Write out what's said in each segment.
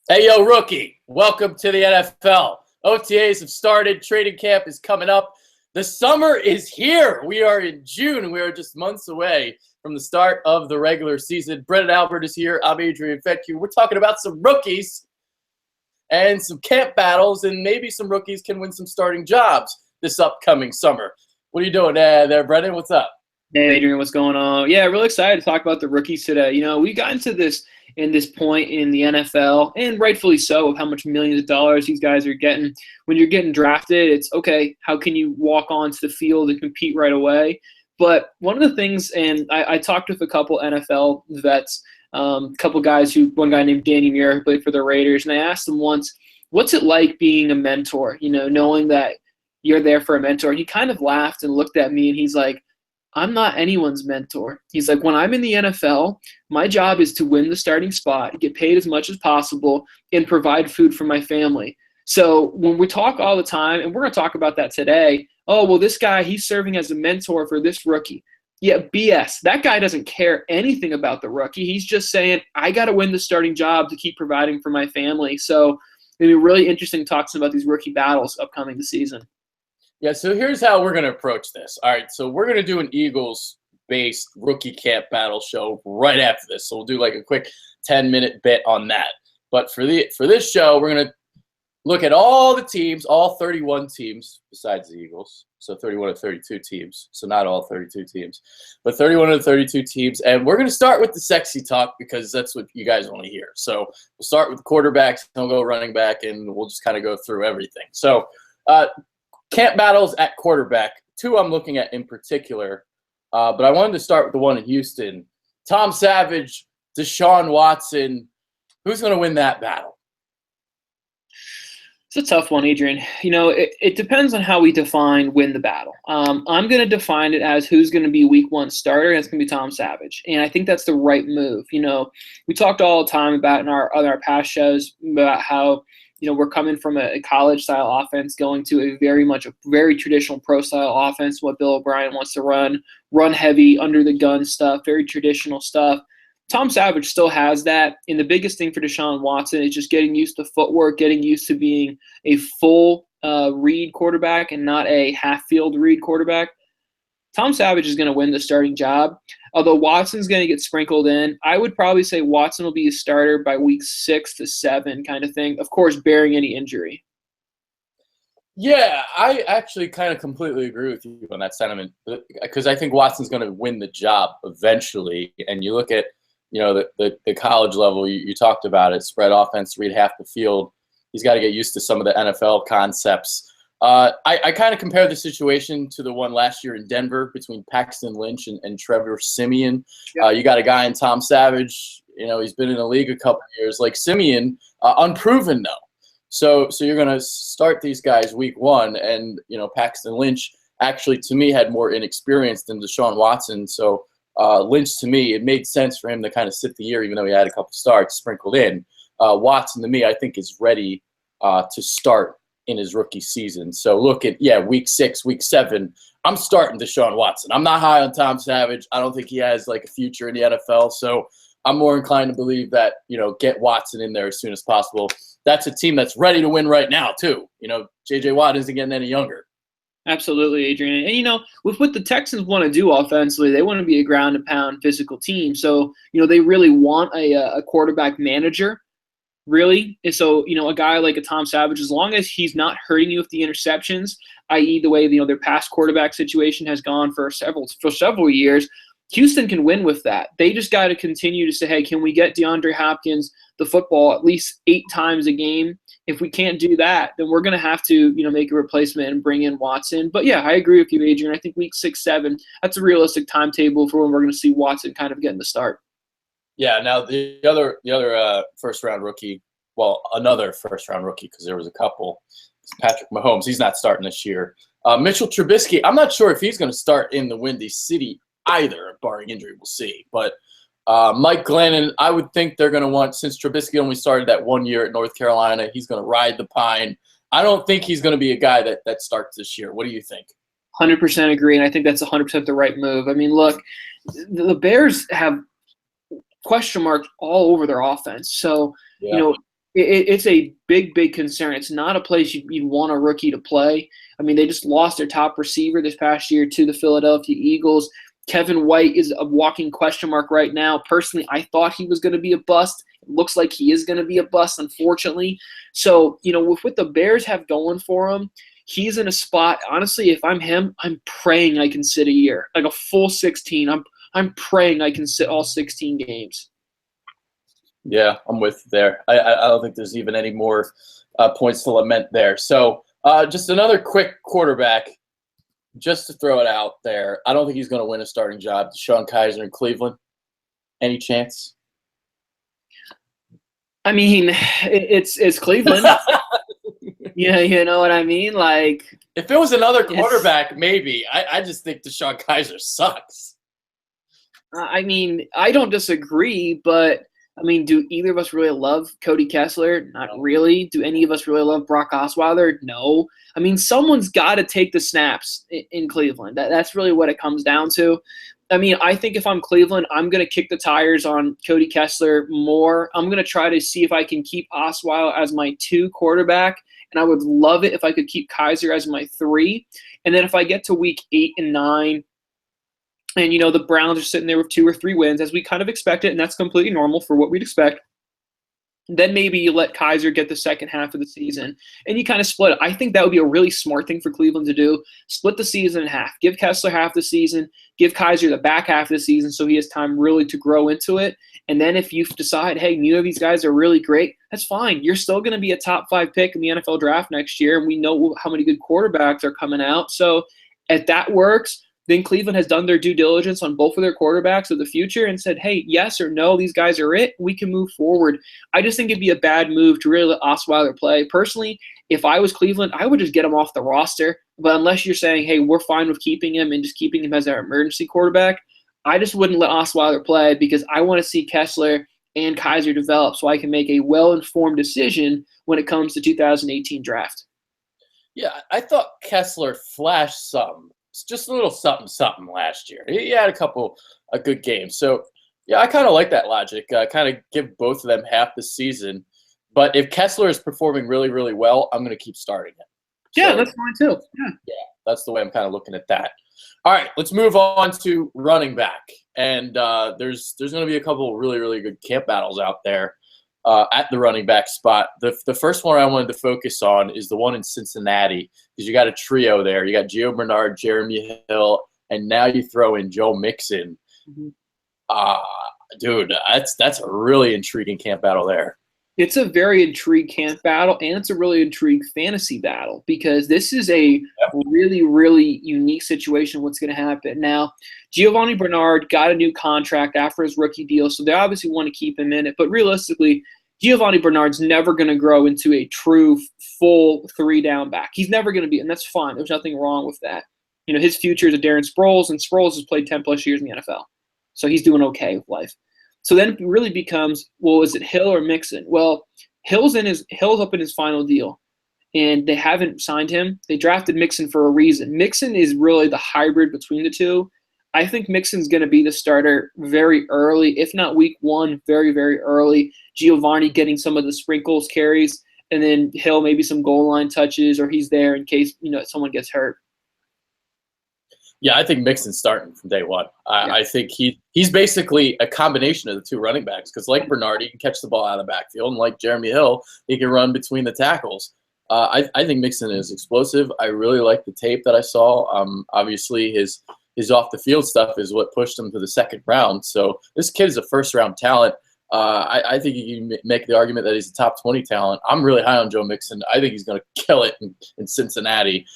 Hey, yo, rookie, welcome to the NFL. OTAs have started. Training camp is coming up. The summer is here. We are in June. We are just months away from the start of the regular season. Brendon Albert is here. I'm Adrian Fedkiw. We're talking about some rookies and some camp battles, and maybe some rookies can win some starting jobs this upcoming summer. What are you doing there, Brendon? What's up? Hey, Adrian, what's going on? Yeah, really excited to talk about the rookies today. We got into this point in the NFL, and rightfully so, of how much millions of dollars these guys are getting. When you're getting drafted, it's okay, how can you walk onto the field and compete right away? But one of the things, and I talked with a couple NFL vets, couple guys one guy named Danny Muir who played for the Raiders, and I asked him once, what's it like being a mentor, knowing that you're there for a mentor? And he kind of laughed and looked at me, and he's like, I'm not anyone's mentor. He's like, when I'm in the NFL, my job is to win the starting spot, get paid as much as possible, and provide food for my family. So when we talk all the time, and we're going to talk about that today, oh, well, this guy, he's serving as a mentor for this rookie. Yeah, BS. That guy doesn't care anything about the rookie. He's just saying, I got to win the starting job to keep providing for my family. So it'll be really interesting talking about these rookie battles upcoming this season. Yeah, so here's how we're going to approach this. All right, so we're going to do an Eagles-based rookie camp battle show right after this. So we'll do like a quick 10-minute bit on that. But for this show, we're going to look at all the teams, all 31 teams besides the Eagles. So 31 of 32 teams. So not all 32 teams, but 31 of 32 teams. And we're going to start with the sexy talk because that's what you guys want to hear. So we'll start with the quarterbacks, then we'll go running back, and we'll just kind of go through everything. So camp battles at quarterback, two I'm looking at in particular, but I wanted to start with the one in Houston. Tom Savage, Deshaun Watson. Who's going to win that battle? It's a tough one, Adrian. It depends on how we define win the battle. I'm going to define it as who's going to be week one starter, and it's going to be Tom Savage. And I think that's the right move. We talked all the time about in our past shows about how we're coming from a college-style offense going to a very traditional pro-style offense, what Bill O'Brien wants to run heavy, under-the-gun stuff, very traditional stuff. Tom Savage still has that, and the biggest thing for Deshaun Watson is just getting used to footwork, getting used to being a full read quarterback and not a half-field read quarterback. Tom Savage is going to win the starting job. Although Watson's going to get sprinkled in, I would probably say Watson will be a starter by week 6 to 7 kind of thing, of course, bearing any injury. Yeah, I actually kind of completely agree with you on that sentiment because I think Watson's going to win the job eventually. And you look at, the college level, you talked about it, spread offense, read half the field. He's got to get used to some of the NFL concepts. I kind of compare the situation to the one last year in Denver between Paxton Lynch and Trevor Siemian. Yeah. You got a guy in Tom Savage. He's been in the league a couple of years. Like Siemian, unproven though. So you're going to start these guys week one, and Paxton Lynch actually to me had more inexperience than Deshaun Watson. So Lynch to me, it made sense for him to kind of sit the year, even though he had a couple starts sprinkled in. Watson to me, I think is ready to start in his rookie season. So look at, week 6, week 7, I'm starting Deshaun Watson. I'm not high on Tom Savage. I don't think he has like a future in the NFL. So I'm more inclined to believe that, get Watson in there as soon as possible. That's a team that's ready to win right now too. J.J. Watt isn't getting any younger. Absolutely, Adrian. And, with what the Texans want to do offensively, they want to be a ground-and-pound physical team. So, they really want a quarterback manager. Really? And so, a guy like a Tom Savage, as long as he's not hurting you with the interceptions, i.e. the way, their past quarterback situation has gone for several years, Houston can win with that. They just got to continue to say, hey, can we get DeAndre Hopkins the football at least 8 times a game? If we can't do that, then we're going to have to, make a replacement and bring in Watson. But, yeah, I agree with you, Adrian. I think week 6, 7, that's a realistic timetable for when we're going to see Watson kind of getting the start. Yeah, now the other first-round rookie, well, another first-round rookie because there was a couple, Patrick Mahomes. He's not starting this year. Mitchell Trubisky, I'm not sure if he's going to start in the Windy City either, barring injury. We'll see. But Mike Glennon, I would think they're going to want, since Trubisky only started that 1 year at North Carolina, he's going to ride the pine. I don't think he's going to be a guy that starts this year. What do you think? 100% agree, and I think that's 100% the right move. I mean, look, the Bears have question marks all over their offense. So, It's a big concern. It's not a place you'd want a rookie to play. I mean, they just lost their top receiver this past year to the Philadelphia Eagles. Kevin White is a walking question mark right now. Personally, I thought he was going to be a bust. It looks like he is going to be a bust, unfortunately. So, with what the Bears have going for him, he's in a spot. Honestly, if I'm him, I'm praying I can sit a year, like a full 16. I'm praying I can sit all 16 games. Yeah, I'm with you there. I don't think there's even any more points to lament there. So just another quick quarterback, just to throw it out there. I don't think he's going to win a starting job. DeShone Kizer in Cleveland. Any chance? I mean, it's Cleveland. Yeah, you know what I mean? Like, if it was another quarterback, maybe. I just think DeShone Kizer sucks. I mean, I don't disagree, but I mean, do either of us really love Cody Kessler? Not really. Do any of us really love Brock Osweiler? No. I mean, someone's got to take the snaps in Cleveland. That's really what it comes down to. I mean, I think if I'm Cleveland, I'm going to kick the tires on Cody Kessler more. I'm going to try to see if I can keep Osweiler as my 2 quarterback, and I would love it if I could keep Kizer as my 3. And then if I get to week 8 and 9, and, the Browns are sitting there with 2 or 3 wins, as we kind of expected, and that's completely normal for what we'd expect. Then maybe you let Kizer get the second half of the season, and you kind of split it. I think that would be a really smart thing for Cleveland to do. Split the season in half. Give Kessler half the season. Give Kizer the back half of the season so he has time really to grow into it. And then if you decide, hey, neither of these guys are really great, that's fine. You're still going to be a top 5 pick in the NFL draft next year, and we know how many good quarterbacks are coming out. So if that works, then Cleveland has done their due diligence on both of their quarterbacks of the future and said, hey, yes or no, these guys are it. We can move forward. I just think it'd be a bad move to really let Osweiler play. Personally, if I was Cleveland, I would just get him off the roster. But unless you're saying, hey, we're fine with keeping him and just keeping him as our emergency quarterback, I just wouldn't let Osweiler play because I want to see Kessler and Kizer develop so I can make a well-informed decision when it comes to 2018 draft. Yeah, I thought Kessler flashed some. Just a little something last year. He had a couple of good games. So, yeah, I kind of like that logic. Kind of give both of them half the season. But if Kessler is performing really, really well, I'm going to keep starting him. Yeah, that's fine too. Yeah, that's the way I'm kind of looking at that. All right, let's move on to running back. And there's going to be a couple really, really good camp battles out there at the running back spot. The first one I wanted to focus on is the one in Cincinnati because you got a trio there. You got Gio Bernard, Jeremy Hill, and now you throw in Joe Mixon. Dude, that's a really intriguing camp battle there. It's a very intrigued camp battle, and it's a really intrigued fantasy battle because this is a really, really unique situation what's going to happen. Now, Giovanni Bernard got a new contract after his rookie deal, so they obviously want to keep him in it. But realistically, Giovanni Bernard's never going to grow into a true full 3-down back. He's never going to be, and that's fine. There's nothing wrong with that. His future is a Darren Sproles, and Sproles has played 10-plus years in the NFL. So he's doing okay with life. So then it really becomes, well, is it Hill or Mixon? Well, Hill's up in his final deal, and they haven't signed him. They drafted Mixon for a reason. Mixon is really the hybrid between the two. I think Mixon's going to be the starter very early, if not week 1, very, very early. Giovanni getting some of the sprinkles carries, and then Hill maybe some goal line touches, or he's there in case someone gets hurt. Yeah, I think Mixon's starting from day one. I think he's basically a combination of the 2 running backs because like Bernard, he can catch the ball out of the backfield, and like Jeremy Hill, he can run between the tackles. I think Mixon is explosive. I really like the tape that I saw. Obviously, his off-the-field stuff is what pushed him to the 2nd round. So this kid is a first-round talent. I think you can make the argument that he's a top 20 talent. I'm really high on Joe Mixon. I think he's going to kill it in Cincinnati.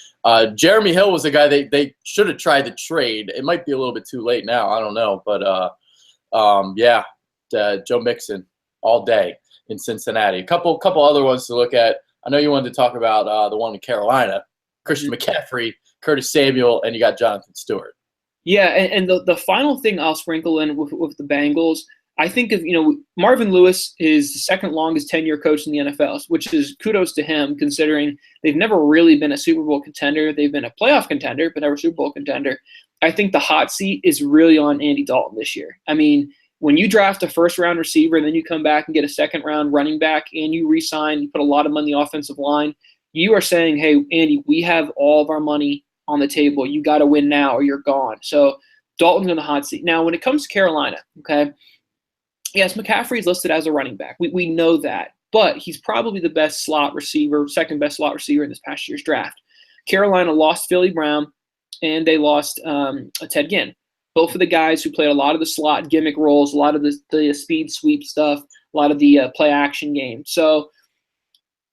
Jeremy Hill was a guy they should have tried to trade. It might be a little bit too late now. I don't know. But, Joe Mixon all day in Cincinnati. A couple other ones to look at. I know you wanted to talk about the one in Carolina. Christian McCaffrey, Curtis Samuel, and you got Jonathan Stewart. Yeah, and the final thing I'll sprinkle in with the Bengals, I think of, Marvin Lewis is the 2nd longest tenure coach in the NFL, which is kudos to him considering they've never really been a Super Bowl contender. They've been a playoff contender, but never a Super Bowl contender. I think the hot seat is really on Andy Dalton this year. I mean, when you draft a first-round receiver and then you come back and get a second-round running back and you re-sign, you put a lot of money on the offensive line, you are saying, hey, Andy, we have all of our money on the table. You got to win now or you're gone. So Dalton's in the hot seat. Now, when it comes to Carolina, okay, yes, McCaffrey's listed as a running back. We know that. But he's probably the best slot receiver, second best slot receiver in this past year's draft. Carolina lost Philly Brown, and they lost Ted Ginn. Both of the guys who played a lot of the slot gimmick roles, a lot of the speed sweep stuff, a lot of the play action game. So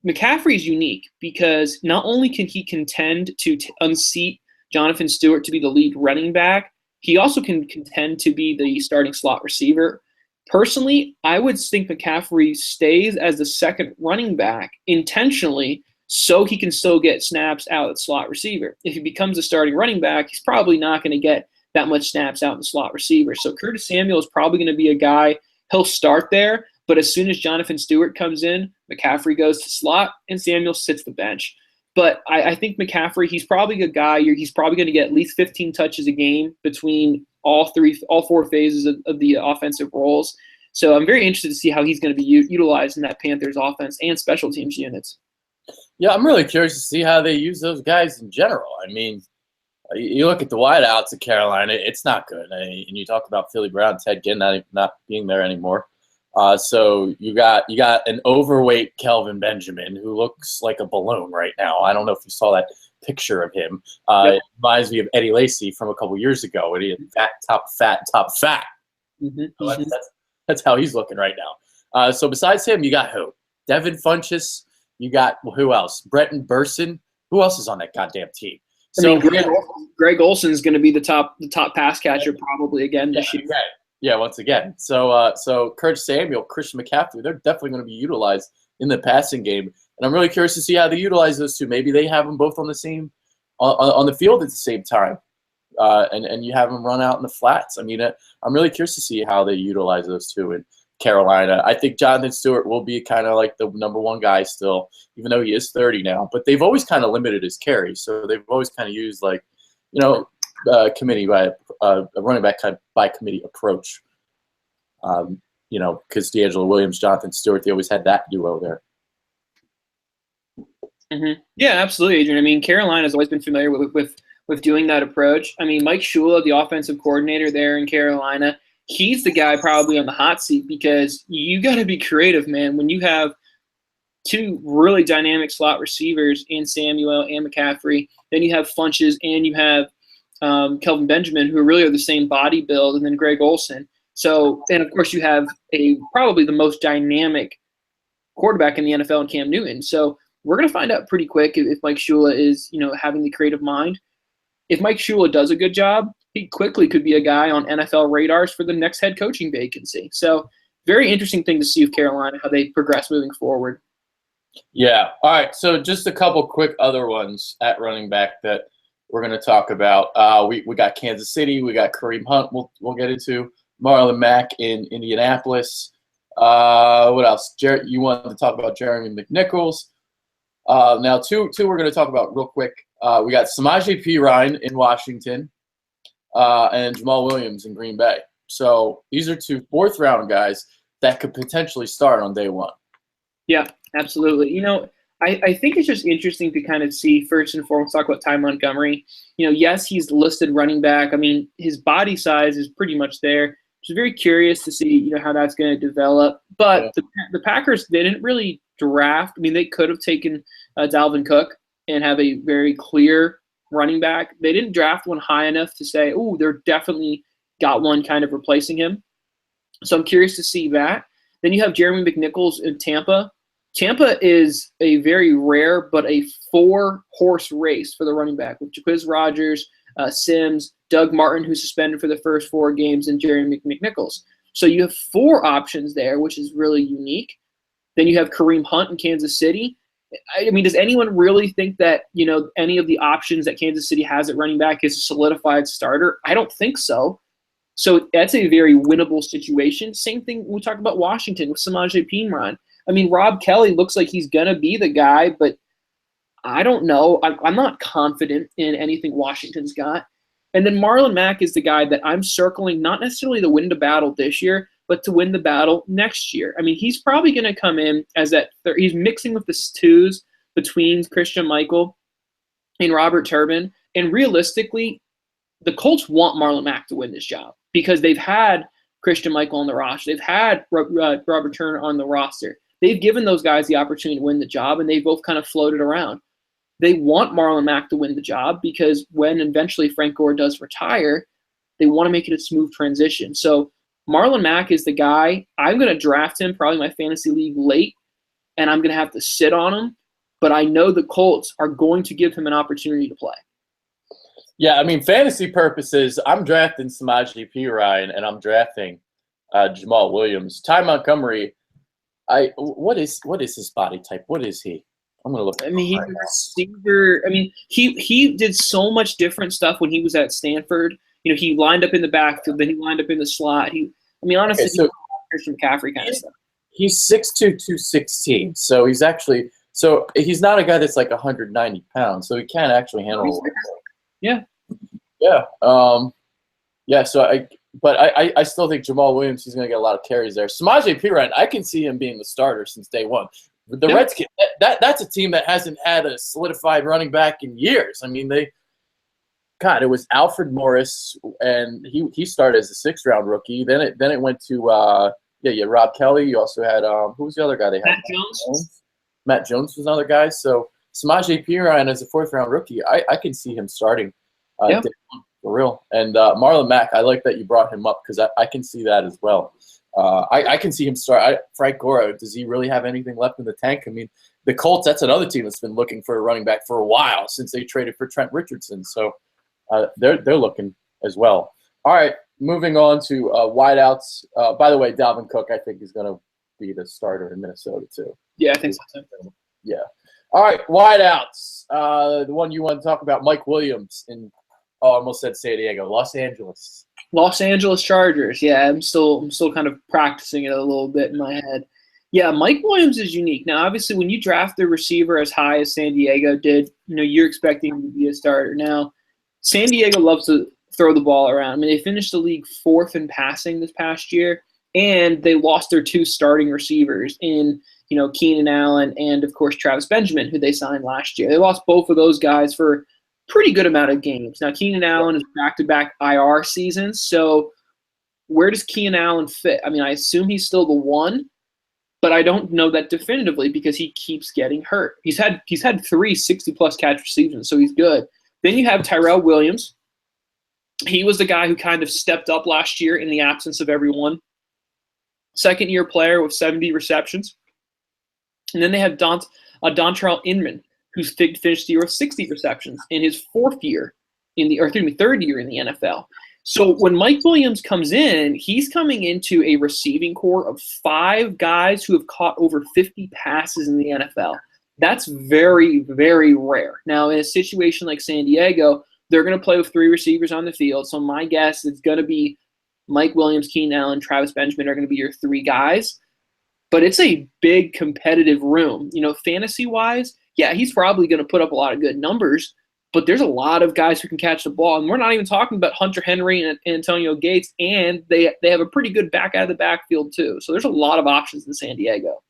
McCaffrey is unique because not only can he contend to unseat Jonathan Stewart to be the lead running back, he also can contend to be the starting slot receiver. Personally, I would think McCaffrey stays as the second running back intentionally so he can still get snaps out at slot receiver. If he becomes a starting running back, he's probably not going to get that much snaps out in the slot receiver. So Curtis Samuel is probably going to be a guy, he'll start there, but as soon as Jonathan Stewart comes in, McCaffrey goes to slot and Samuel sits the bench. But I think McCaffrey, he's probably a guy, he's probably going to get at least 15 touches a game between all four phases of the offensive roles. So I'm very interested to see how he's going to be utilized in that Panthers offense and special teams units. Yeah, I'm really curious to see how they use those guys in general. I mean, you look at the wideouts at Carolina, it's not good. And you talk about Philly Brown, Ted Ginn not being there anymore. So you got an overweight Kelvin Benjamin who looks like a balloon right now. I don't know if you saw that picture of him. Yep. It reminds me of Eddie Lacy from a couple years ago when he had top fat. Mm-hmm. So that's how he's looking right now. So besides him, you got who? Devin Funchess. You got who else? Brendon Burson. Who else is on that goddamn team? So Greg Olson's going to be the top pass catcher probably again this year. Right. Yeah, once again. So Curtis Samuel, Christian McCaffrey, they're definitely going to be utilized in the passing game, and I'm really curious to see how they utilize those two. Maybe they have them both on the same on the field at the same time, and you have them run out in the flats. I mean, I'm really curious to see how they utilize those two in Carolina. I think Jonathan Stewart will be kind of like the number one guy still, even though he is 30 now. But they've always kind of limited his carries, so they've always kind of used committee by a running back kind of by committee approach. Because D'Angelo Williams, Jonathan Stewart, they always had that duo there. Mm-hmm. Yeah, absolutely, Adrian. I mean, Carolina's always been familiar with doing that approach. I mean, Mike Shula, the offensive coordinator there in Carolina, he's the guy probably on the hot seat because you got to be creative, man. When you have two really dynamic slot receivers in Samuel and McCaffrey, then you have Funches and you have Kelvin Benjamin, who really are the same body build, and then Greg Olson. So, and of course, you have probably the most dynamic quarterback in the NFL in Cam Newton. So we're going to find out pretty quick if Mike Shula is, having the creative mind. If Mike Shula does a good job, he quickly could be a guy on NFL radars for the next head coaching vacancy. So very interesting thing to see with Carolina, how they progress moving forward. Yeah. All right. So just a couple quick other ones at running back that we're going to talk about. We got Kansas City. We got Kareem Hunt. We'll get into Marlon Mack in Indianapolis. What else? You wanted to talk about Jeremy McNichols. Now two we're going to talk about real quick. We got Samaje Perine in Washington and Jamal Williams in Green Bay. So these are two fourth-round guys that could potentially start on day one. Yeah, absolutely. I think it's just interesting to kind of see, first and foremost, talk about Ty Montgomery. Yes, he's listed running back. I mean, his body size is pretty much there. Just very curious to see, how that's going to develop. But the Packers, they didn't really draft. I mean, they could have taken Dalvin Cook and have a very clear running back. They didn't draft one high enough to say, oh, they're definitely got one kind of replacing him. So I'm curious to see that. Then you have Jeremy McNichols in Tampa. Tampa is a very rare but a 4-horse race for the running back with Jaquiz Rodgers, Sims, Doug Martin, who's suspended for the first 4 games, and Jeremy McNichols. So you have 4 options there, which is really unique. Then you have Kareem Hunt in Kansas City. I mean, does anyone really think that, any of the options that Kansas City has at running back is a solidified starter? I don't think so. So that's a very winnable situation. Same thing we talked about Washington with Samaje Perine. I mean, Rob Kelly looks like he's going to be the guy, but I don't know. I'm not confident in anything Washington's got. And then Marlon Mack is the guy that I'm circling, not necessarily to win the battle this year, but to win the battle next year. I mean, he's probably going to come in as that he's mixing with the twos between Christian Michael and Robert Turbin. And realistically, the Colts want Marlon Mack to win this job because they've had Christian Michael on the roster. They've had Robert Turner on the roster. They've given those guys the opportunity to win the job, and they've both kind of floated around. They want Marlon Mack to win the job because when eventually Frank Gore does retire, they want to make it a smooth transition. So Marlon Mack is the guy. I'm going to draft him probably my fantasy league late, and I'm going to have to sit on him. But I know the Colts are going to give him an opportunity to play. Yeah, I mean, fantasy purposes, I'm drafting Samaje Perine, and I'm drafting Jamal Williams. Ty Montgomery, what is his body type? What is he? I'm gonna look. I mean, he's a receiver. I mean, he did so much different stuff when he was at Stanford. You know, he lined up in the backfield, then he lined up in the slot. Honestly, so Christian McCaffrey kind of stuff. He's 6'2", 216. So he's not a guy that's like 190 pounds. So he can actually handle it. Yeah. Yeah. So I still think Jamal Williams, he's going to get a lot of carries there. Samaje Perine, I can see him being the starter since day one. The Redskins, that's a team that hasn't had a solidified running back in years. I mean, it was Alfred Morris, and he started as a 6th-round rookie. Then it went to Rob Kelly. You also had who was the other guy they had? Matt Jones. Matt Jones was another guy. So Samaje Perine as a 4th-round rookie, I can see him starting for real. And Marlon Mack, I like that you brought him up because I can see that as well. I can see him start. Frank Gore, does he really have anything left in the tank? I mean, the Colts, that's another team that's been looking for a running back for a while since they traded for Trent Richardson. So they're looking as well. All right, moving on to wideouts. By the way, Dalvin Cook, I think, is going to be the starter in Minnesota too. Yeah, I think so. Yeah. All right, wideouts. The one you want to talk about, Mike Williams in – I almost said San Diego, Los Angeles. Los Angeles Chargers. Yeah, I'm still kind of practicing it a little bit in my head. Yeah, Mike Williams is unique. Now, obviously, when you draft a receiver as high as San Diego did, you're expecting him to be a starter. Now, San Diego loves to throw the ball around. I mean, they finished the league 4th in passing this past year, and they lost their 2 starting receivers in, Keenan Allen and, of course, Travis Benjamin, who they signed last year. They lost both of those guys for pretty good amount of games. Now, Keenan Allen is back-to-back IR seasons, so where does Keenan Allen fit? I mean, I assume he's still the one, but I don't know that definitively because he keeps getting hurt. He's had 3 60-plus catch seasons, so he's good. Then you have Tyrell Williams. He was the guy who kind of stepped up last year in the absence of everyone. Second-year player with 70 receptions. And then they have Dontrell Inman, who finished the year with 60 receptions in his third year in the NFL. So when Mike Williams comes in, he's coming into a receiving core of 5 guys who have caught over 50 passes in the NFL. That's very, very rare. Now, in a situation like San Diego, they're going to play with 3 receivers on the field. So my guess is going to be Mike Williams, Keenan Allen, Travis Benjamin are going to be your 3 guys. But it's a big competitive room. Fantasy-wise, yeah, he's probably going to put up a lot of good numbers, but there's a lot of guys who can catch the ball. And we're not even talking about Hunter Henry and Antonio Gates, and they have a pretty good back out of the backfield too. So there's a lot of options in San Diego.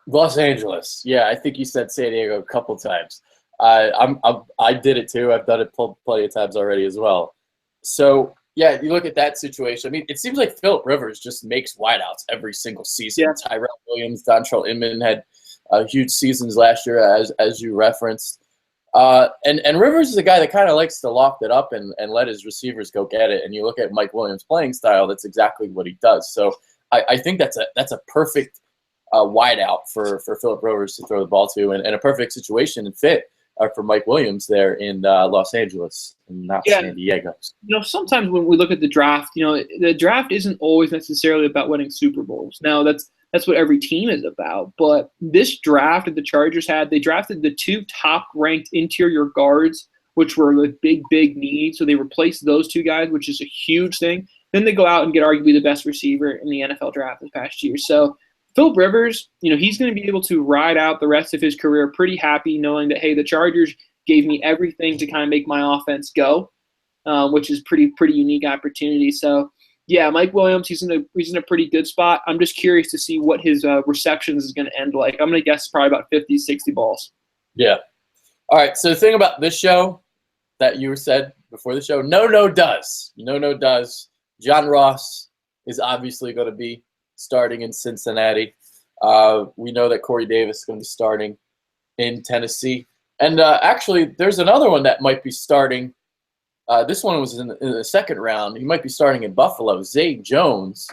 Los Angeles. Yeah, I think you said San Diego a couple times. I did it too. I've done it plenty of times already as well. So, yeah, you look at that situation. I mean, it seems like Phillip Rivers just makes wideouts every single season. Yeah. Tyrell Williams, Dontrell Inman had huge seasons last year, as you referenced. And Rivers is a guy that kind of likes to loft it up and let his receivers go get it. And you look at Mike Williams' playing style, that's exactly what he does. So I think that's a perfect wideout for Phillip Rivers to throw the ball to, and a perfect situation and fit for Mike Williams there in Los Angeles and not San Diego. Sometimes when we look at the draft, the draft isn't always necessarily about winning Super Bowls. Now, that's what every team is about. But this draft that the Chargers had, they drafted the 2 top-ranked interior guards, which were a big, big need. So they replaced those 2 guys, which is a huge thing. Then they go out and get arguably the best receiver in the NFL draft this past year. So Phillip Rivers, he's going to be able to ride out the rest of his career pretty happy knowing that, hey, the Chargers gave me everything to kind of make my offense go, which is pretty unique opportunity. So Yeah, Mike Williams, he's in a pretty good spot. I'm just curious to see what his receptions is going to end like. I'm going to guess probably about 50, 60 balls. Yeah. All right. So the thing about this show that you said before the show, no does. No does. John Ross is obviously going to be starting in Cincinnati. We know that Corey Davis is going to be starting in Tennessee. And actually, there's another one that might be starting. This one was in the second round. He might be starting in Buffalo. Zay Jones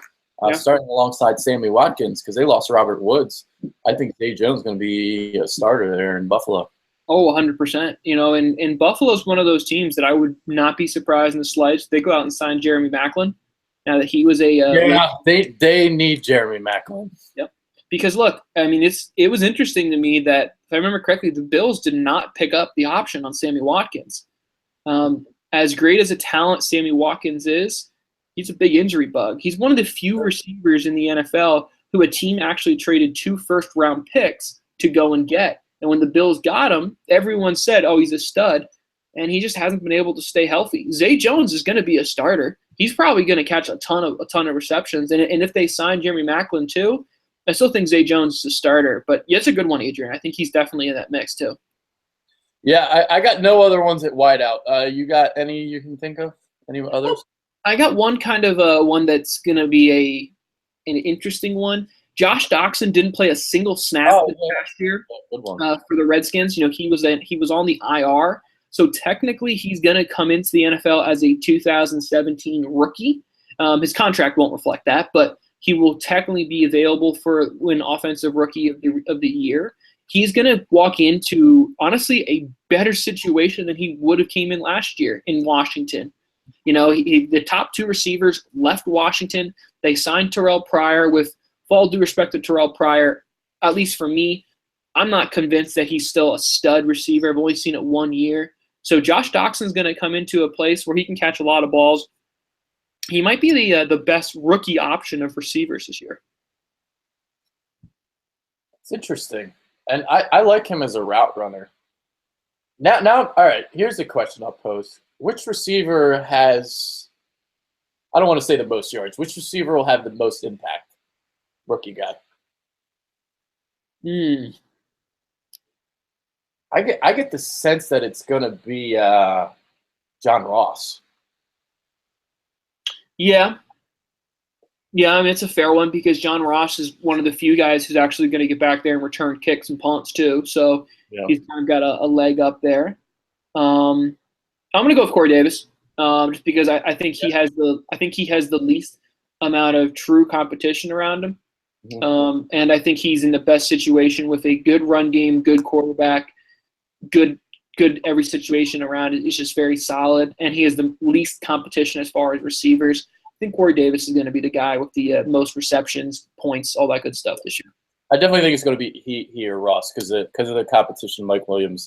starting alongside Sammy Watkins because they lost Robert Woods. I think Zay Jones is going to be a starter there in Buffalo. Oh, 100%. And Buffalo's one of those teams that I would not be surprised in the slightest. They go out and sign Jeremy Maclin. Now that he was they need Jeremy Maclin. Yep. Because look, I mean, it was interesting to me that if I remember correctly, the Bills did not pick up the option on Sammy Watkins. As great as a talent Sammy Watkins is, he's a big injury bug. He's one of the few receivers in the NFL who a team actually traded 2 first-round picks to go and get. And when the Bills got him, everyone said, oh, he's a stud, and he just hasn't been able to stay healthy. Zay Jones is going to be a starter. He's probably going to catch a ton of receptions. And if they sign Jeremy Maclin too, I still think Zay Jones is a starter. But yeah, it's a good one, Adrian. I think he's definitely in that mix too. Yeah, I got no other ones at wideout. You got any you can think of? Any others? I got one kind of one that's going to be an interesting one. Josh Doxson didn't play a single snap last year for the Redskins. He was on the IR. So technically, he's going to come into the NFL as a 2017 rookie. His contract won't reflect that, but he will technically be available for win Offensive Rookie of the Year. He's going to walk into, honestly, a better situation than he would have came in last year in Washington. The top 2 receivers left Washington. They signed Terrell Pryor. With all due respect to Terrell Pryor, at least for me, I'm not convinced that he's still a stud receiver. I've only seen it 1 year. So Josh Doxson's going to come into a place where he can catch a lot of balls. He might be the best rookie option of receivers this year. It's interesting. And I like him as a route runner. Now, all right, here's a question I'll pose. Which receiver has, I don't want to say the most yards, which receiver will have the most impact? Rookie guy. I get the sense that it's going to be John Ross. Yeah. Yeah, I mean, it's a fair one because John Ross is one of the few guys who's actually going to get back there and return kicks and punts too. So he's kind of got a leg up there. I'm going to go with Corey Davis just because I think he has the least amount of true competition around him. And I think he's in the best situation with a good run game, good quarterback, good every situation around it. It's just very solid, and he has the least competition as far as receivers. I think Corey Davis is going to be the guy with the most receptions, points, all that good stuff this year. I definitely think it's going to be he or Ross because of the competition, Mike Williams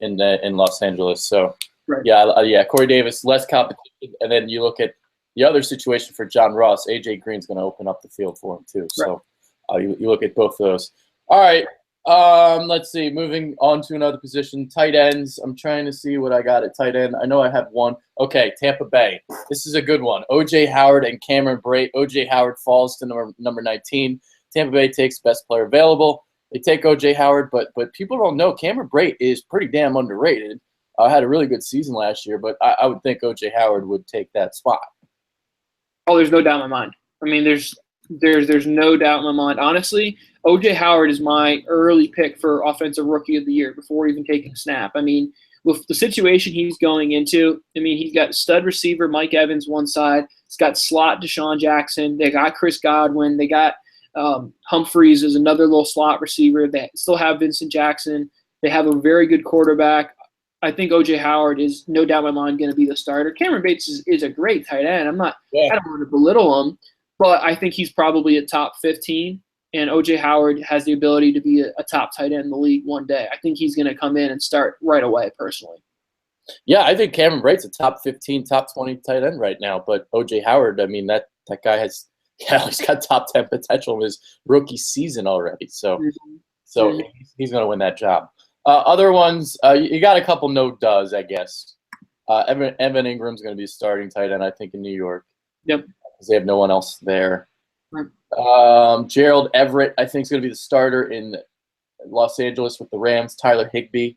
in Los Angeles. So Corey Davis, less competition, and then you look at the other situation for John Ross. AJ Green's going to open up the field for him too. So you look at both of those. All right. Let's see. Moving on to another position, tight ends. I'm trying to see what I got at tight end. I know I have one. Okay, Tampa Bay. This is a good one. O.J. Howard and Cameron Brate. O.J. Howard falls to number 19. Tampa Bay takes best player available. They take O.J. Howard, but people don't know Cameron Brate is pretty damn underrated. Had a really good season last year, but I would think O.J. Howard would take that spot. Oh, there's no doubt in my mind. I mean, there's no doubt in my mind. Honestly, O.J. Howard is my early pick for Offensive Rookie of the Year before even taking a snap. I mean, with the situation he's going into, I mean, he's got stud receiver Mike Evans one side. He's got slot Deshaun Jackson. They got Chris Godwin. They got Humphreys as another little slot receiver. They still have Vincent Jackson. They have a very good quarterback. I think O.J. Howard is no doubt in my mind going to be the starter. Cameron Bates is a great tight end. I don't want to belittle him, but I think he's probably a top 15. And O.J. Howard has the ability to be a top tight end in the league one day. I think he's going to come in and start right away, personally. Yeah, I think Cameron Brate's a top 15, top 20 tight end right now. But O.J. Howard, I mean, that guy he's got top 10 potential in his rookie season already. So he's going to win that job. Other ones, you got a couple no-does, I guess. Evan Ingram's going to be starting tight end, I think, in New York. Yep. because they have no one else there. Right. Gerald Everett, I think, is going to be the starter in Los Angeles with the Rams. Tyler Higbee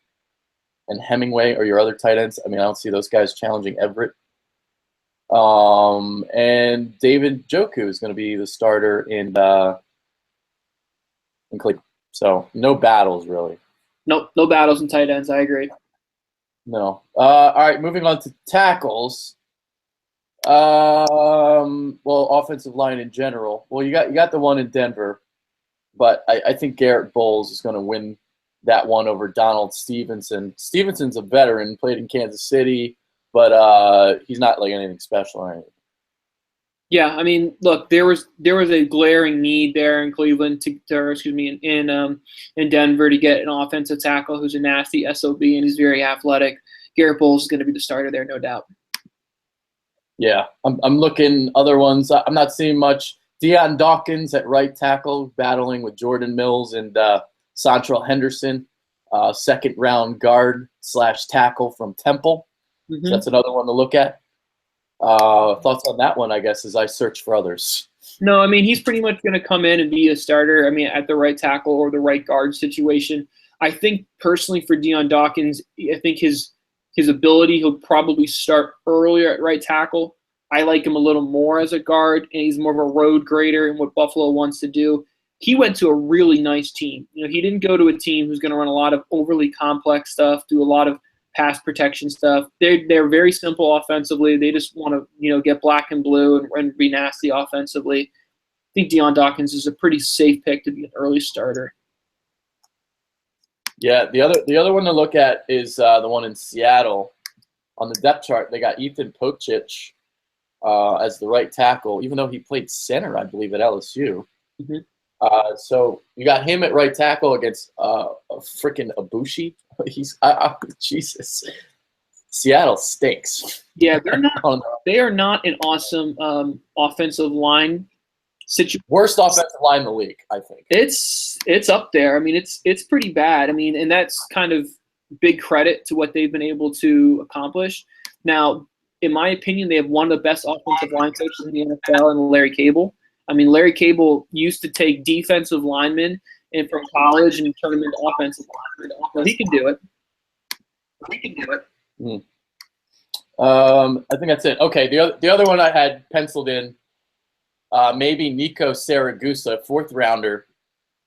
and Hemingway are your other tight ends. I mean, I don't see those guys challenging Everett. And David Njoku is going to be the starter in Cleveland. So no battles, really. Nope, no battles in tight ends. I agree. No. All right, moving on to tackles. Well, offensive line in general. Well, you got the one in Denver, but I think Garrett Bowles is going to win that one over Donald Stevenson. Stevenson's a veteran, played in Kansas City, but he's not like anything special or anything. Yeah, I mean, look, there was a glaring need there in Cleveland in Denver to get an offensive tackle who's a nasty SOB and he's very athletic. Garrett Bowles is going to be the starter there, no doubt. Yeah, I'm looking other ones. I'm not seeing much. Deion Dawkins at right tackle, battling with Jordan Mills and Santrell Henderson, second round guard / tackle from Temple. Mm-hmm. So that's another one to look at. Thoughts on that one, I guess, as I search for others. No, I mean, he's pretty much going to come in and be a starter, I mean, at the right tackle or the right guard situation. I think, personally, for Deion Dawkins, I think his ability, he'll probably start earlier at right tackle. I like him a little more as a guard, and he's more of a road grader in what Buffalo wants to do. He went to a really nice team. You know, he didn't go to a team who's going to run a lot of overly complex stuff, do a lot of pass protection stuff. They're very simple offensively. They just want to, you know, get black and blue and be nasty offensively. I think Deion Dawkins is a pretty safe pick to be an early starter. Yeah, the other one to look at is the one in Seattle. On the depth chart, they got Ethan Pocic as the right tackle, even though he played center, I believe, at LSU. Mm-hmm. So you got him at right tackle against freaking Ibushi. Jesus. Seattle stinks. Yeah, they are not an awesome offensive line situation. Worst offensive line in the league, I think. It's up there. I mean, it's pretty bad. I mean, and that's kind of big credit to what they've been able to accomplish. Now, in my opinion, they have one of the best offensive line coaches in the NFL, and Larry Cable. I mean, Larry Cable used to take defensive linemen and from college and turn them into offensive linemen. So he can do it. I think that's it. Okay, the other one I had penciled in, maybe Nico Saragusa, fourth rounder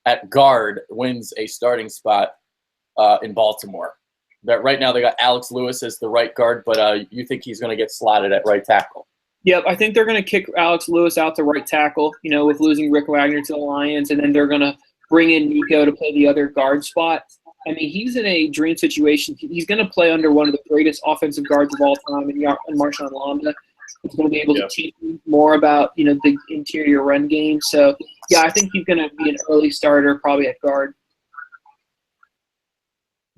at guard, wins a starting spot in Baltimore. But right now they got Alex Lewis as the right guard, but you think he's going to get slotted at right tackle? Yep, I think they're going to kick Alex Lewis out to right tackle, you know, with losing Rick Wagner to the Lions, and then they're going to bring in Nico to play the other guard spot. I mean, he's in a dream situation. He's going to play under one of the greatest offensive guards of all time in Marshawn Lambda. He's going to be able to teach him more about, you know, the interior run game. So, yeah, I think he's going to be an early starter, probably at guard.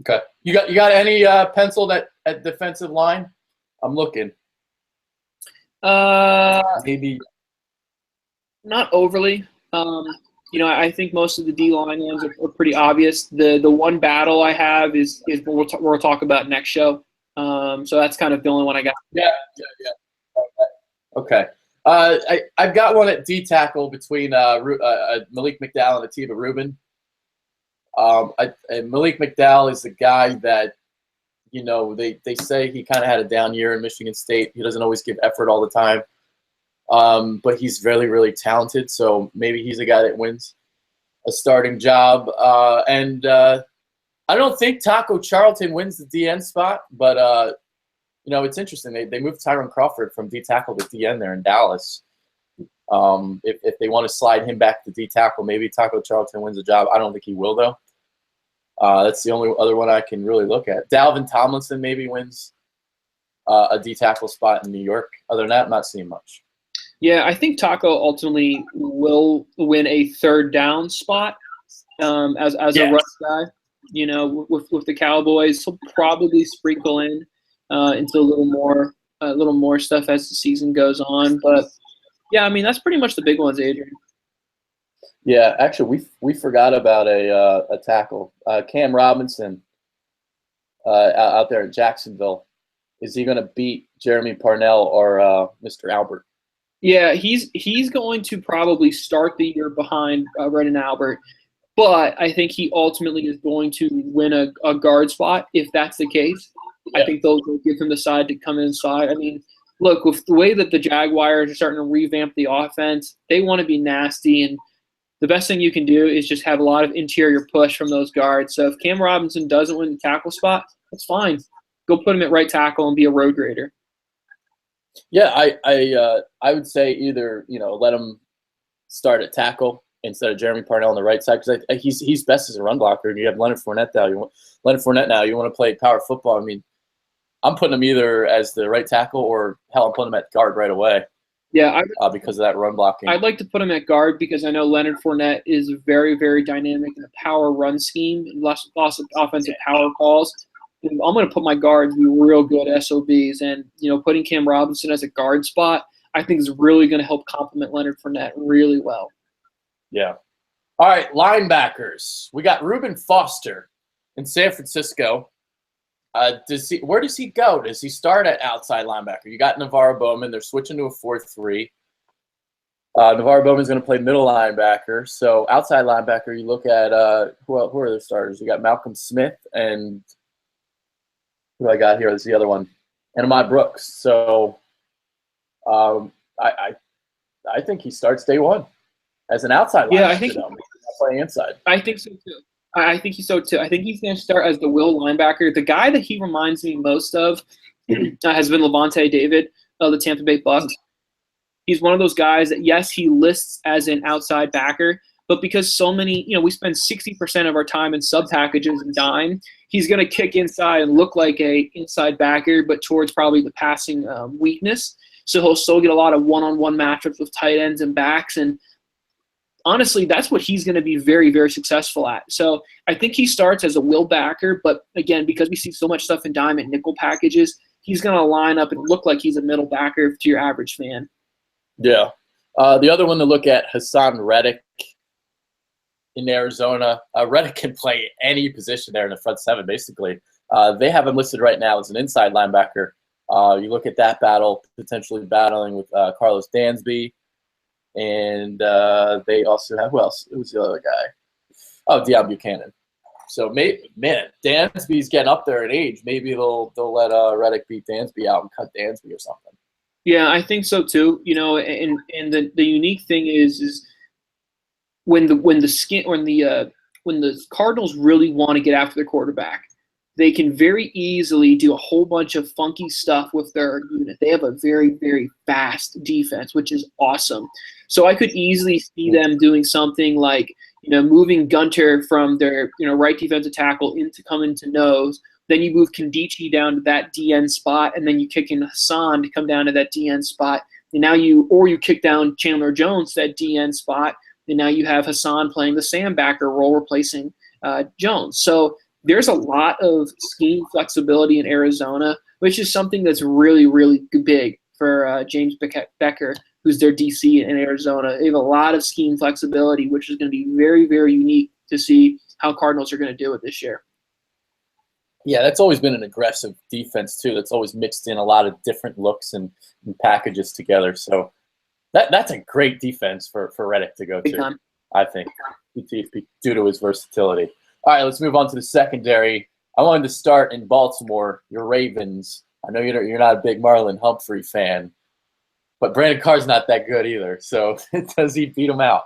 Okay. You got any penciled at defensive line? I'm looking. Maybe not overly. You know, I think most of the D-line ones are pretty obvious. The one battle I have is we'll talk about next show. So that's kind of the only one I got. Yeah. Okay. I've got one at D tackle between Malik McDowell and Atiba Rubin. Malik McDowell is the guy that, you know, they say he kind of had a down year in Michigan State. He doesn't always give effort all the time, but he's really, really talented. So maybe he's a guy that wins a starting job. And I don't think Taco Charlton wins the DN spot, but you know, it's interesting. They moved Tyron Crawford from D tackle to DN there in Dallas. If they want to slide him back to D tackle, maybe Taco Charlton wins the job. I don't think he will, though. That's the only other one I can really look at. Dalvin Tomlinson maybe wins a D tackle spot in New York. Other than that, I'm not seeing much. Yeah, I think Taco ultimately will win a third down spot as a rush guy. You know, with the Cowboys, he'll probably sprinkle in into a little more stuff as the season goes on. But yeah, I mean, that's pretty much the big ones, Adrian. Yeah, actually, we forgot about a tackle. Cam Robinson out there in Jacksonville. Is he going to beat Jeremy Parnell or Mr. Albert? Yeah, he's going to probably start the year behind Brendon Albert, but I think he ultimately is going to win a guard spot if that's the case. I Yeah. think they'll give him the side to come inside. I mean, look, with the way that the Jaguars are starting to revamp the offense, they want to be nasty, and the best thing you can do is just have a lot of interior push from those guards. So if Cam Robinson doesn't win the tackle spot, that's fine. Go put him at right tackle and be a road grader. Yeah, I would say either let him start at tackle instead of Jeremy Parnell on the right side because he's best as a run blocker. And you have Leonard Fournette now. You want to play power football. I mean, I'm putting him either as the right tackle or hell, I'm putting him at guard right away. Yeah, because of that run blocking. I'd like to put him at guard because I know Leonard Fournette is very, very dynamic in a power run scheme and lots of offensive power calls. And I'm going to put my guards be real good SOBs, and putting Cam Robinson as a guard spot I think is really going to help complement Leonard Fournette really well. Yeah. All right, linebackers. We got Reuben Foster in San Francisco. Where does he go? Does he start at outside linebacker? You got Navarro Bowman. They're switching to a 4-3. Navarro Bowman's going to play middle linebacker. So outside linebacker, you look at who are the starters? You got Malcolm Smith and who I got here is the other one, and Ahmad Brooks. So I think he starts day one as an outside linebacker. Yeah, I think playing inside. I think so too. I think he's going to start as the will linebacker. The guy that he reminds me most of has been Levante David of the Tampa Bay Bucks. He's one of those guys that, yes, he lists as an outside backer, but because so many, we spend 60% of our time in sub packages and dime, he's going to kick inside and look like a inside backer, but towards probably the passing weakness. So he'll still get a lot of one-on-one matchups with tight ends and backs, and honestly, that's what he's going to be very, very successful at. So I think he starts as a will backer, but again, because we see so much stuff in dime and nickel packages, he's going to line up and look like he's a middle backer to your average fan. Yeah. The other one to look at, Hassan Reddick in Arizona. Reddick can play any position there in the front seven, basically. They have him listed right now as an inside linebacker. You look at that battle, potentially battling with Carlos Dansby. And they also have, who else? Who's the other guy? Oh, Deion Buchanan. So, Dansby's getting up there in age. Maybe they'll let Reddick beat Dansby out and cut Dansby or something. Yeah, I think so too. And the unique thing is when the Cardinals really want to get after the quarterback, they can very easily do a whole bunch of funky stuff with their unit. They have a very, very fast defense, which is awesome. So I could easily see them doing something like, moving Gunter from their, right defensive tackle coming to nose. Then you move Kandichi down to that DN spot, and then you kick in Hassan to come down to that DN spot. And now you kick down Chandler Jones to that DN spot, and now you have Hassan playing the Sam backer role, replacing Jones. So there's a lot of scheme flexibility in Arizona, which is something that's really, really big for James Becker, who's their DC in Arizona. They have a lot of scheme flexibility, which is going to be very, very unique to see how Cardinals are going to do it this year. Yeah, that's always been an aggressive defense, too. That's always mixed in a lot of different looks and packages together. So that's a great defense for Reddick to go to, I think, due to his versatility. All right, let's move on to the secondary. I wanted to start in Baltimore, your Ravens. I know you're not a big Marlon Humphrey fan, but Brandon Carr's not that good either. So does he beat him out?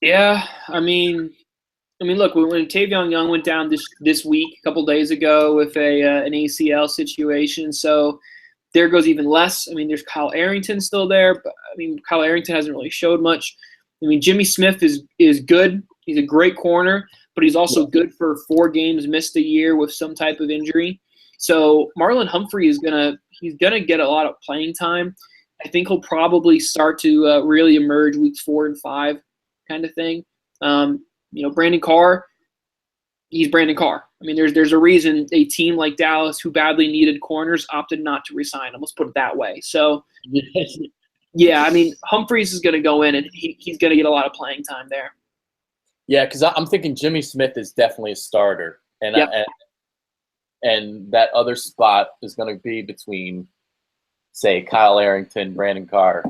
Yeah, I mean, look, when Tavion Young went down this week, a couple days ago with an ACL situation, so there goes even less. I mean, there's Kyle Arrington still there, but Kyle Arrington hasn't really showed much. Jimmy Smith is good. He's a great corner, but he's also good for 4 games missed a year with some type of injury. So Marlon Humphrey is gonna get a lot of playing time. I think he'll probably start to really emerge weeks 4 and 5, kind of thing. Brandon Carr, he's Brandon Carr. There's a reason a team like Dallas, who badly needed corners, opted not to resign him. Let's put it that way. So, yeah, Humphreys is going to go in, and he's going to get a lot of playing time there. Yeah, because I'm thinking Jimmy Smith is definitely a starter, and and that other spot is going to be between say Kyle Arrington, Brandon Carr,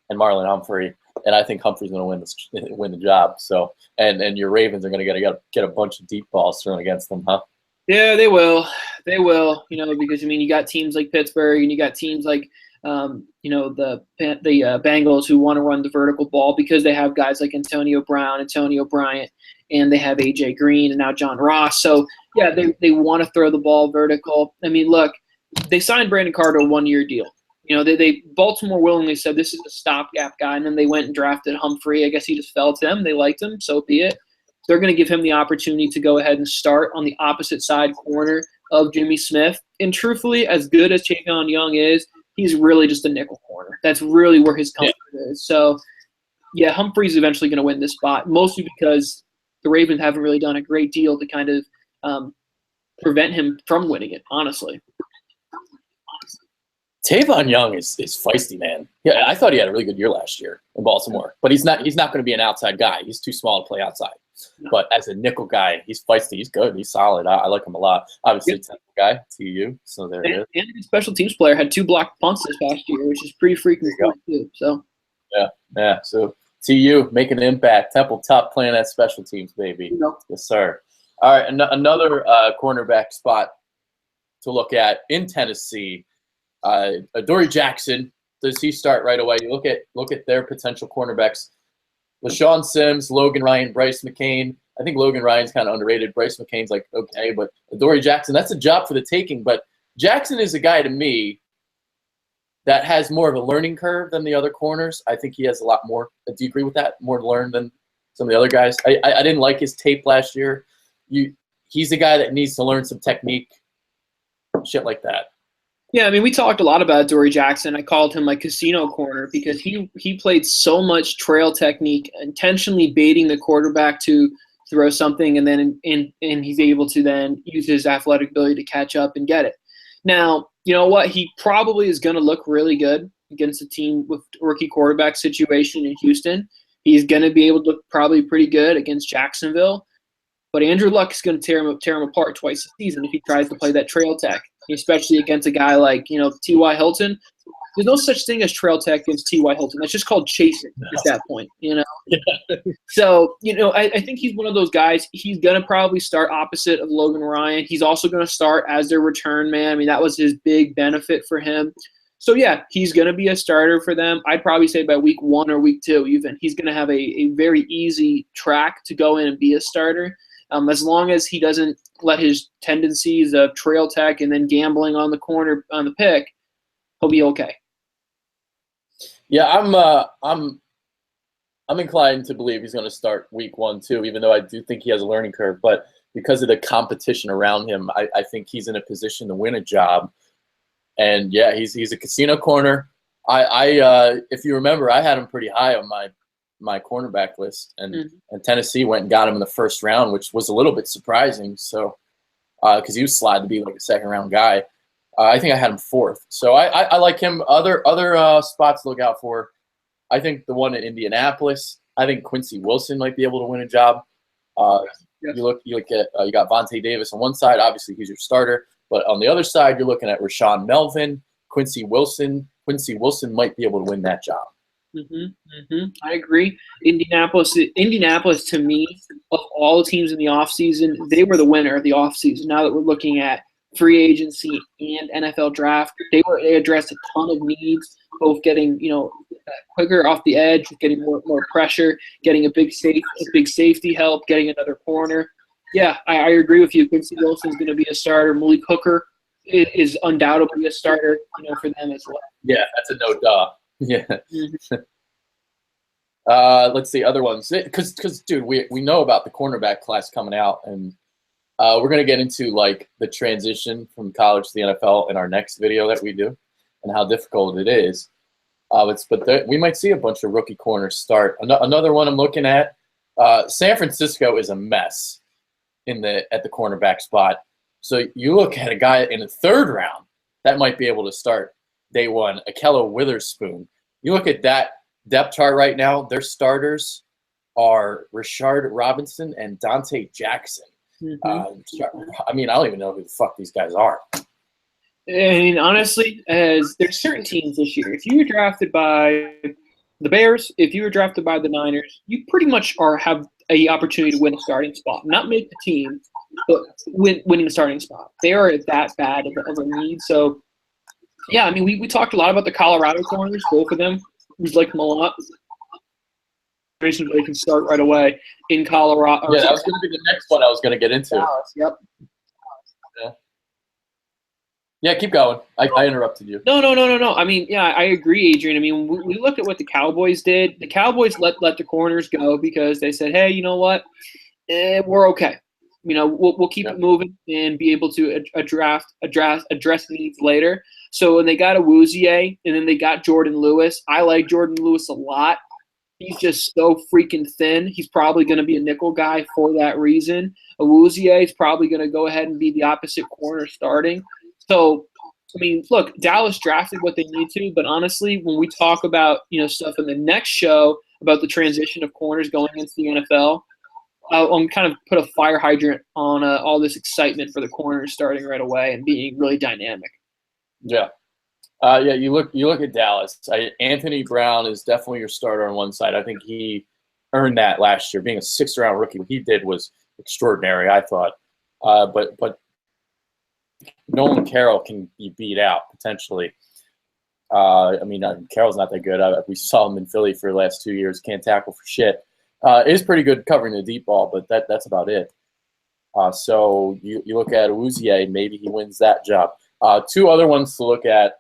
and Marlon Humphrey, and I think Humphrey's going to win the job. So, and your Ravens are going to get a bunch of deep balls thrown against them, huh? Yeah, they will. They will. Because you got teams like Pittsburgh, and you got teams like the Bengals who want to run the vertical ball because they have guys like Antonio Brown, Antonio Bryant, and they have AJ Green and now John Ross. So yeah, they want to throw the ball vertical. I mean, look, they signed Brandon Carr to a 1-year deal. They Baltimore willingly said this is a stopgap guy, and then they went and drafted Humphrey. I guess he just fell to them. They liked him, so be it. They're going to give him the opportunity to go ahead and start on the opposite side corner of Jimmy Smith. And truthfully, as good as Chayvon Young is, he's really just a nickel corner. That's really where his comfort is. So, yeah, Humphrey's eventually going to win this spot, mostly because the Ravens haven't really done a great deal to kind of prevent him from winning it, honestly. Chayvon Young is feisty, man. Yeah, I thought he had a really good year last year in Baltimore, but he's not going to be an outside guy. He's too small to play outside. No. But as a nickel guy, he's feisty. He's good. He's solid. I like him a lot. Obviously, yep. Temple guy, TU. So there it is. And a special teams player had 2 blocked punts this past year, which is pretty freaking cool too. So yeah. So TU making an impact. Temple top playing that special teams, baby. Nope. Yes, sir. All right, another cornerback spot to look at in Tennessee. Adoree Jackson, does he start right away? You look at their potential cornerbacks. LaShawn Sims, Logan Ryan, Bryce McCain. I think Logan Ryan's kind of underrated. Bryce McCain's like, okay, but Adoree Jackson, that's a job for the taking. But Jackson is a guy to me that has more of a learning curve than the other corners. I think he has a lot more. Do you agree with that? More to learn than some of the other guys? I didn't like his tape last year. He's a guy that needs to learn some technique, shit like that. Yeah, I mean, we talked a lot about Adoree Jackson. I called him like casino corner because he played so much trail technique, intentionally baiting the quarterback to throw something, and then and he's able to then use his athletic ability to catch up and get it. Now, you know what? He probably is going to look really good against a team with rookie quarterback situation in Houston. He's going to be able to look probably pretty good against Jacksonville. But Andrew Luck is going to tear him apart twice a season if he tries to play that trail tech, especially against a guy like, T.Y. Hilton. There's no such thing as trail tech against T.Y. Hilton. That's just called chasing at that point, Yeah. So, I think he's one of those guys. He's going to probably start opposite of Logan Ryan. He's also going to start as their return man. I mean, that was his big benefit for him. So, yeah, he's going to be a starter for them. I'd probably say by week 1 or week 2 even, he's going to have a very easy track to go in and be a starter. As long as he doesn't let his tendencies of trail tech and then gambling on the corner on the pick, he'll be okay. Yeah, I'm inclined to believe he's going to start week 1 too, even though I do think he has a learning curve. But because of the competition around him, I think he's in a position to win a job. And yeah, he's a casino corner. I if you remember, I had him pretty high on my cornerback list, and Tennessee went and got him in the first round, which was a little bit surprising. So, because he was slotted to be like a second-round guy, I think I had him 4th. So I like him. Other spots to look out for. I think the one in Indianapolis. I think Quincy Wilson might be able to win a job. Yes. You look at you got Vontae Davis on one side. Obviously, he's your starter, but on the other side, you're looking at Rashawn Melvin, Quincy Wilson. Quincy Wilson might be able to win that job. I agree. Indianapolis to me, of all the teams in the offseason, they were the winner of the offseason. Now that we're looking at free agency and NFL draft, they addressed a ton of needs, both getting quicker off the edge, getting more pressure, getting a big safety help, getting another corner. Yeah, I agree with you. Quincy Wilson's going to be a starter. Malik Hooker is undoubtedly a starter, for them as well. Yeah, that's a no duh. Yeah. Let's see other ones, because dude, we know about the cornerback class coming out, and we're gonna get into like the transition from college to the NFL in our next video that we do, and how difficult it is. We might see a bunch of rookie corners start. Another one I'm looking at. San Francisco is a mess at the cornerback spot. So you look at a guy in the 3rd round that might be able to start day 1, Akello Witherspoon. You look at that depth chart right now, their starters are Rashard Robinson and Dante Jackson. I mean, I don't even know who the fuck these guys are. I mean, honestly, as there's certain teams this year. If you were drafted by the Bears, if you were drafted by the Niners, you pretty much have a opportunity to win a starting spot. Not make the team, but winning a starting spot. They are that bad of a need. So, yeah, I mean, we talked a lot about the Colorado corners, both of them. We like them a lot. They can start right away in Colorado. Yeah, that was going to be the next one I was going to get into. Dallas, yep. Yeah, keep going. I interrupted you. No. I mean, yeah, I agree, Adrian. I mean, we look at what the Cowboys did. The Cowboys let the corners go because they said, hey, you know what? We're okay. You know, we'll keep it moving and be able to address needs later. So when they got Awuzie and then they got Jordan Lewis, I like Jordan Lewis a lot. He's just so freaking thin. He's probably going to be a nickel guy for that reason. Awuzie is probably going to go ahead and be the opposite corner starting. So, I mean, look, Dallas drafted what they need to, but honestly, when we talk about, stuff in the next show about the transition of corners going into the NFL, I'm kind of put a fire hydrant on all this excitement for the corners starting right away and being really dynamic. Yeah. Yeah, you look at Dallas. Anthony Brown is definitely your starter on one side. I think he earned that last year. Being a 6th-round rookie, what he did was extraordinary, I thought. But Nolan Carroll can be beat out potentially. I mean, Carroll's not that good. We saw him in Philly for the last 2 years. Can't tackle for shit. Is pretty good covering the deep ball, but that's about it. So you look at Awuzie, maybe he wins that job. 2 other ones to look at.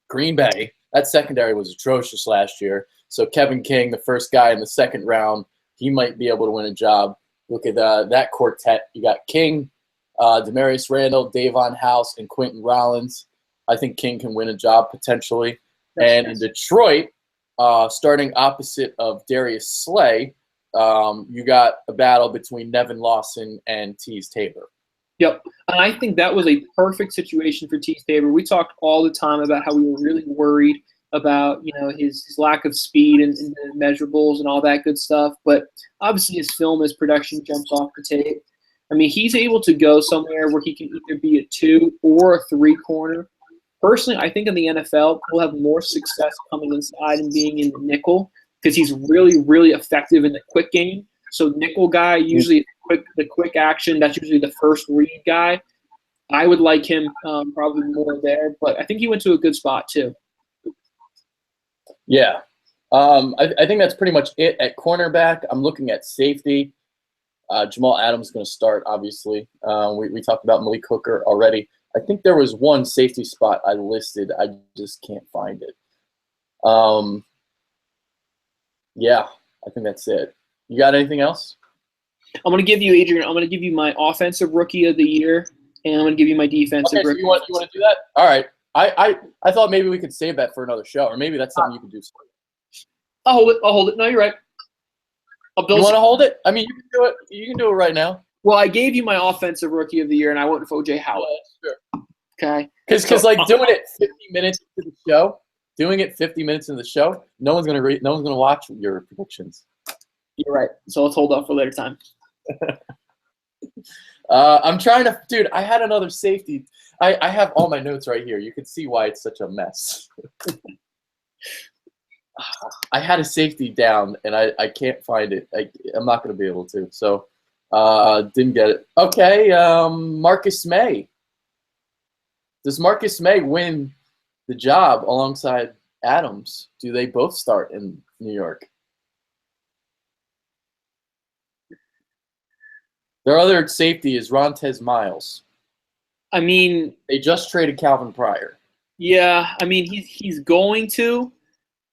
Green Bay, that secondary was atrocious last year. So Kevin King, the first guy in the 2nd round, he might be able to win a job. Look at that quartet. You got King, Demarius Randall, Davon House, and Quentin Rollins. I think King can win a job potentially. And in Detroit, starting opposite of Darius Slay, you got a battle between Nevin Lawson and Teez Tabor. Yep. And I think that was a perfect situation for Teez Tabor. We talked all the time about how we were really worried about, his lack of speed and the measurables and all that good stuff. But obviously his film, his production jumps off the tape. I mean, he's able to go somewhere where he can either be a 2 or a 3 corner. Personally, I think in the NFL, he'll have more success coming inside and being in the nickel because he's really, really effective in the quick game. So nickel guy, usually the quick action, that's usually the first read guy. I would like him probably more there, but I think he went to a good spot too. Yeah. I think that's pretty much it at cornerback. I'm looking at safety. Jamal Adams is going to start, obviously. We talked about Malik Hooker already. I think there was one safety spot I listed. I just can't find it. Yeah, I think that's it. You got anything else? I'm going to give you, Adrian, I'm going to give you my offensive rookie of the year, and I'm going to give you my defensive rookie. So you want to do that? All right. I thought maybe we could save that for another show, or maybe that's something you could do. I'll hold it. No, you're right. You want to hold it? I mean, you can do it. You can do it right now. Well, I gave you my offensive rookie of the year, and I went with O.J. Howard. Sure. Okay. Because doing it 50 minutes into the show, no one's gonna watch your predictions. You're right. So let's hold off for later time. I'm trying to, dude. I had another safety. I have all my notes right here. You can see why it's such a mess. I had a safety down, and I can't find it. I'm not going to be able to. So didn't get it. Okay, Marcus May. Does Marcus May win the job alongside Adams? Do they both start in New York? Their other safety is Rontez Miles. I mean, they just traded Calvin Pryor. Yeah, I mean he's going to,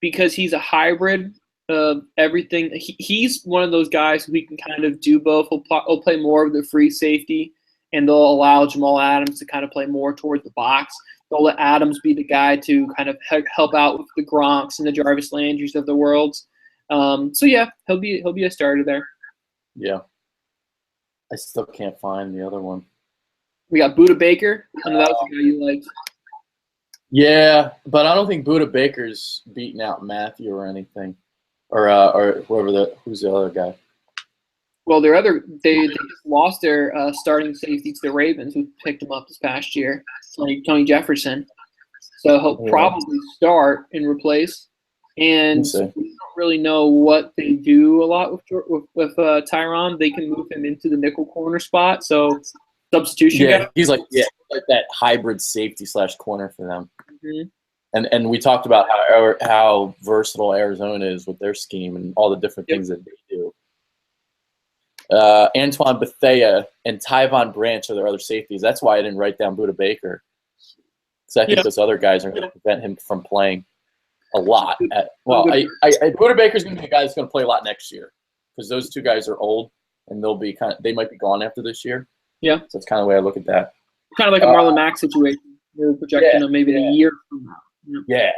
because he's a hybrid of everything. He's one of those guys who can kind of do both. He'll play more of the free safety, and they'll allow Jamal Adams to kind of play more towards the box. They'll let Adams be the guy to kind of help out with the Gronks and the Jarvis Landrys of the world. So yeah, he'll be a starter there. Yeah. I still can't find the other one. We got Budda Baker. I know that was the guy you liked. Yeah, but I don't think Budda Baker's beating out Matthew or anything, or who's the other guy. Well, they just lost their starting safety to the Ravens, who picked him up this past year, Tony Jefferson. So he'll probably start and replace. And we don't really know what they do a lot with Tyron. They can move him into the nickel corner spot. So substitution guy. He's like that hybrid safety / corner for them. Mm-hmm. And we talked about how versatile Arizona is with their scheme and all the different things that they do. Antoine Bethea and Tyvon Branch are their other safeties. That's why I didn't write down Budda Baker. Because I think those other guys are going to prevent him from playing a lot. Budda Baker's going to be the guy that's going to play a lot next year. Because those two guys are old, and they might be gone after this year. Yeah. So that's kind of the way I look at that. Kind of like a Marlon Mack situation. We're projecting them maybe a year from now. Yeah,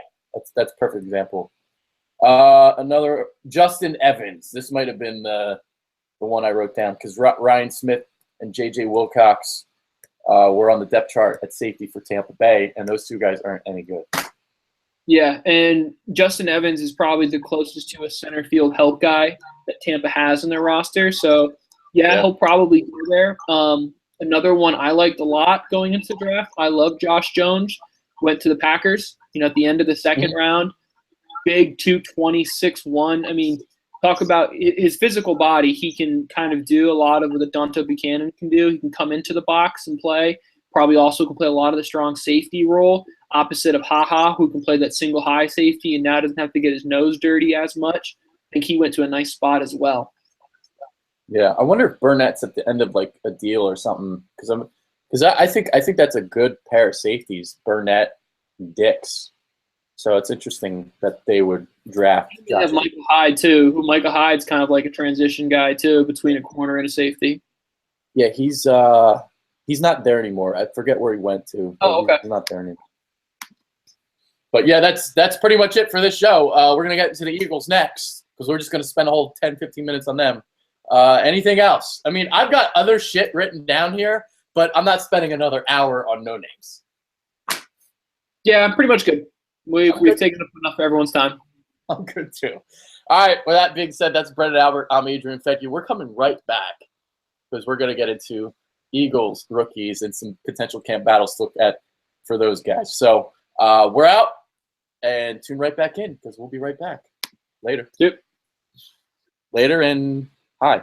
that's a perfect example. Another Justin Evans. This might have been the one I wrote down because Ryan Smith and J.J. Wilcox were on the depth chart at safety for Tampa Bay, and those two guys aren't any good. Yeah, and Justin Evans is probably the closest to a center field help guy that Tampa has in their roster. So, he'll probably be there. Another one I liked a lot going into the draft, I love Josh Jones. Went to the Packers, at the end of the second round. Big 220, 6'1". I mean, talk about his physical body. He can kind of do a lot of what Donta Buchanan can do. He can come into the box and play. Probably also can play a lot of the strong safety role, opposite of HaHa, who can play that single high safety and now doesn't have to get his nose dirty as much. I think he went to a nice spot as well. Yeah, I wonder if Burnett's at the end of like a deal or something because I think that's a good pair of safeties, Burnett and Dix. So it's interesting that they would draft. You have Michael Hyde too. Michael Hyde's kind of like a transition guy too between a corner and a safety. Yeah, he's not there anymore. I forget where he went to. Oh, okay. He's not there anymore. But yeah, that's pretty much it for this show. We're gonna get into the Eagles next because we're just gonna spend a whole 10-15 minutes on them. Anything else? I mean, I've got other shit written down here, but I'm not spending another hour on no names. Yeah, I'm pretty much good. We've taken up enough of everyone's time. I'm good too. All right. With that being said, that's Brendon Albert. I'm Adrian Fedkiw. We're coming right back because we're going to get into Eagles rookies and some potential camp battles to look at for those guys. So we're out and tune right back in because we'll be right back later. Yep. Later and hi.